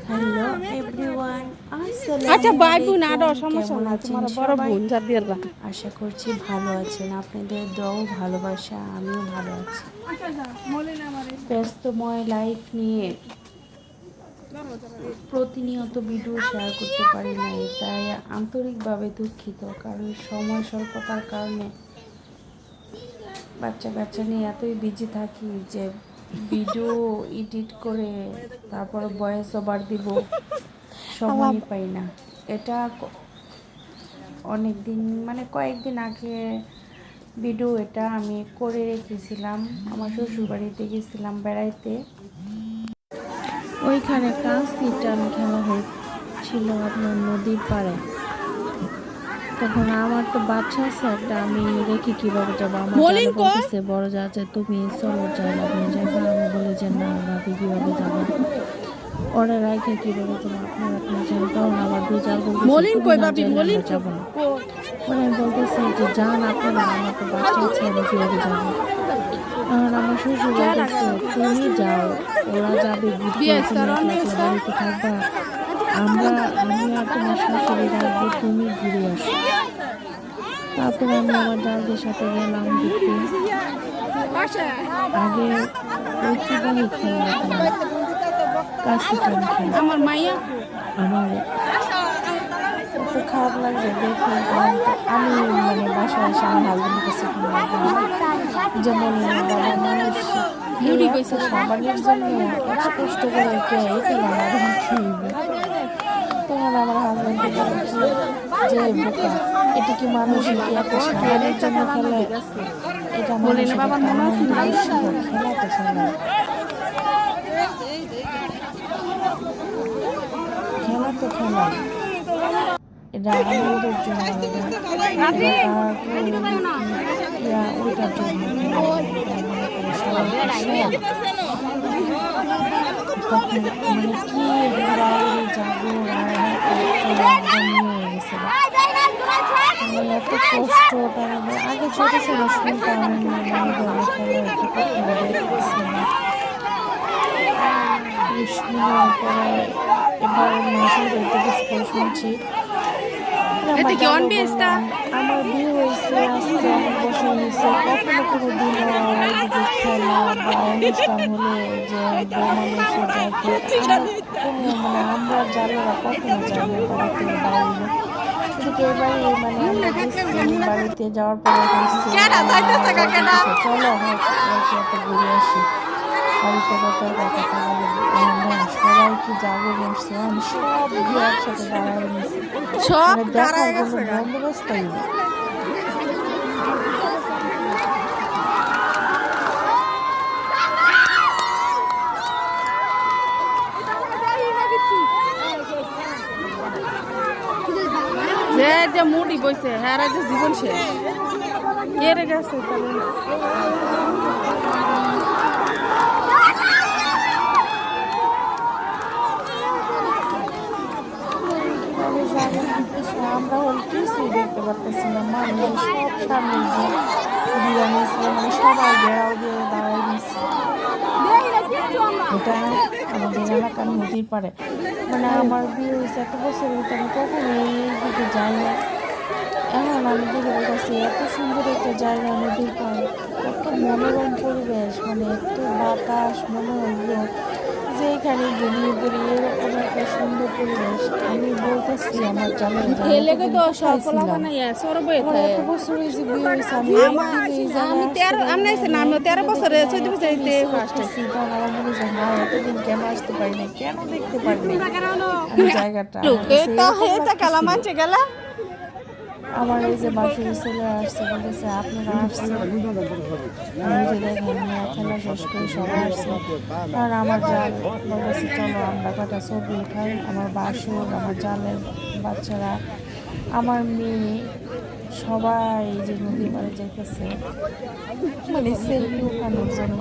Hello everyone, আচ্ছা আসসালামু ভাই বোন আর আলাইকুম। সমস্যা কেমন নাই, আছেন তোমার বড় সবাই? বোন যা দিয়ে দাও। আশা করছি ভালো আছেন। আপনাদের দোয়া ভালোবাসা, আমিও ভালো আছি। ব্যস্তময় লাইফ নিয়ে প্রতিনিয়ত ভিডিও শেয়ার করতে পারি না, তাই আন্তরিকভাবে দুঃখিত। কারণ সময় স্বল্পতার কারণে বাচ্চা কাচ্চা নিয়ে এতই বিজি থাকি যে ভিডিও এডিট করে তারপর ভয়েস ওভার দিব, সময় পাই না। এটা অনেক দিন মানে কয়েকদিন আগে ভিডিও এটা আমি করে রেখেছিলাম। আমার শ্বশুরবাড়িতে গেছিলাম বেড়াইতে, ওইখানে কাঁচি টান খেলা হয়েছিল আপনার নদীর পাড়ে। তখন আমার তো বাচ্চা আছে একটা, আমি রেখে কীভাবে যাবো? আমার জানে বলতেছে বড় যা আছে তুমি চলো যাই আপনি যাইবা। আমি বলি যে না ভাবি কীভাবে যাবো, ওরা রাইখে কীভাবে যাবো? আপনার যান। তখন আমার দুই চার বলতেছে যাবো না। পরে আমি বলতেছি যে যান আপনারা, আমার তো বাচ্চা আছে, আমি কীভাবে যাবো? আর আমার শ্বশুর বলতেছে তুমি যাও, ওরা যাবে ঘুরতে, তুমি বাড়িতে থাকবা, আমি আর তোমার শাশুড়ি রাখবো, তুমি ঘুরে আসো। তারপরে আমি আমার জালদের সাথে গেলাম ঘুরতে। আগে ঐতিহ্যবাহী খেলা কাশি টান খেলা। আমার মাইয়া আমার এত খারাপ লাগছে দেখে। আমি মানে বাসায় এসে আমার হাজবেন্ডের কাছে যেমন বাবা মানুষ সাবানের জন্য এত কষ্ট করে এটা বানাবেন খেয়ে। তখন আমার হাজবেন্ড যে বোকা, এটা কি মানুষ কি একটা সাবানের জন্য খেলে? এটা মানুষ খেলা তো খেলা, খেলা তো খেলা, এটা আনন্দের জন্য, ওইটার জন্য তখন মানে কি ঘোরাঘুরি যাবো এত কষ্ট। তারপরে আগে ছোট ছোট শুনতাম এবার মাসের বাড়িতে গেছি শুনছি। আমার বিয়ে হয়েছে আজকে অনেক বছর হয়েছে, কখনো কোনো দিন ওইদিকে খেলা বা অনুষ্ঠান হলে যে মানুষের কোনো মানে আমরা জানেরা কখনো যাবে বাড়িতে বাইরে। কিন্তু এবারে মানে আমরা গেছি বাড়িতে যাওয়ার পরে চলো একটা ঘুরে আসি। বাড়িতে কথা সবাই কি যাবে বসছে, আমি সব গিয়ে একসাথে দাঁড়ায় নিয়েছি, দেখার কোনো বন্দোবস্তই নেই। যে মুডি বইছে হ্যাঁ যে জীবন শেষ এরে গেছে। আমরা হল কিছুই দেখতে পারতেছিলাম, মানুষ সব সামনে দিয়ে নিয়েছিল, মানে সবাই ঘেরাও দিয়ে দাঁড়াই দিয়েছে। এটা আমাদের এলাকার নদীর পাড়ে, মানে আমার বিয়ে হয়েছে এত বছর হইতে আমি কখনো এইদিকে যাই না। এখন আমি দেখে বলতেছি এত সুন্দর একটা জায়গা নদীর পাড়ে, কত মনোরম পরিবেশ, মানে এত বাতাস, মনে হইল যে এখানে ঘুমিয়ে পড়ি, এরকম একটা সুন্দর পরিবেশ। আমি বলতেছি আমার জানা এত বছর হয়েছে বিয়ে হয়েছে, আমি এতদিন কেন আসতে পারি না, কেন দেখতে পারি না আমি জায়গাটা। আমার এই যে বাসুরি ছেলে আসছে, বলতেছে আপনারা আসছেন, আমি যে দেখেন খেলা শেষ করে সবাই আসছে। আর আমার জাল বলতেছে চলো আমরা কটা ছবি উঠাই, আমার বাসুর, আমার জালের বাচ্চারা, আমার মেয়ে, সবাই যে নদী পাড়ে যাইতেছে মানে সেলফি উঠানোর জন্য।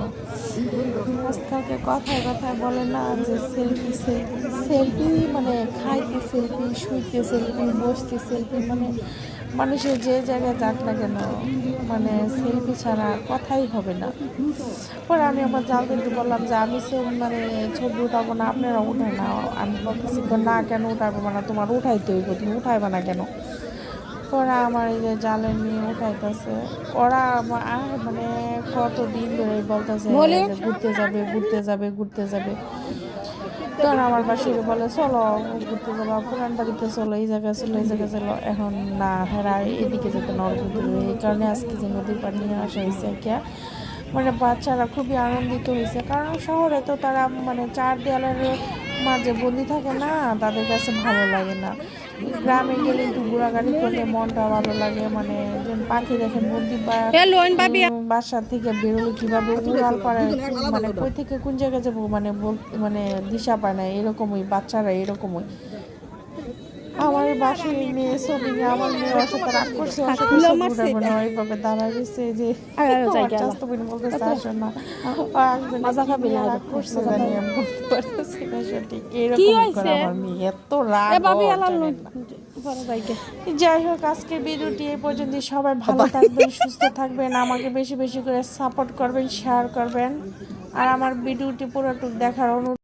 আজকালকে কথায় কথায় বলে না যে সেলফি সেলফি সেলফি, মানে খাইতে সেলফি, শুইতে সেলফি, বসতে সেলফি, মানে মানুষের যে জায়গায় যাক না কেন মানে সেলফি ছাড়া কথাই হবে না। পরে আমি আমার জালদেরকে বললাম যে আমি মানে ছবি উঠাবো না, আপনারা উঠায় না। আমি বলতেছি না কেন উঠাবো না, তোমার উঠাইতে হইব, তুমি উঠাইবা না কেন? পরে আমার এই যে জালে নিয়ে উঠাইতেছে ওরা মানে কতদিন ধরে বলতেছে ঘুরতে যাবে ঘুরতে যাবে ঘুরতে যাবে। তখন আমার বাসি বলে চলো ঘুরতে যাবো, পুরান বাড়িতে চলো, এই জায়গায় চলো এই জায়গায় চলো। এখন না, হেরা এদিকে যেতে নরকুতে, এই কারণে আজকে যে নদীর পাড় নিয়ে আসা হয়েছে আর কি। মানে বাচ্চারা খুবই আনন্দিত হয়েছে, কারণ শহরে তো তারা মানে চার দেয়ালের মাঝে বন্দি থাকে না, তাদের কাছে ভালো লাগে না। গ্রামে গেলে একটু ঘোরাঘুরি করলে মনটা ভালো লাগে। মানে যেমন পাখি দেখেন নদী বাসা থেকে বেরোলে কিভাবে উড়াল পারে, মানে কই থেকে কোন জায়গায় যাবো মানে মানে দিশা পায় না, এরকমই বাচ্চারা এরকমই। আমার বাসায় মেয়ে ছবি নিয়ে আমার মেয়ে ওর সাথে রাগ করছে, ওর সাথে ছবি উঠাবো না, ওইভাবে দাঁড়া গেছে যে চাস্তবিন বলতেছে আসো না, আসবে না, রাগ করছে জানি, আমি বলতে পারতেছি না সঠিক। এরকম করে আমার মেয়ে এত রাগ। যাই হোক, আজকের ভিডিওটি এই পর্যন্ত। সবাই ভালো থাকবেন, সুস্থ থাকবেন, আমাকে বেশি বেশি করে সাপোর্ট করবেন, শেয়ার করবেন, আর আমার ভিডিওটি পুরোটুক দেখার অনুরোধ।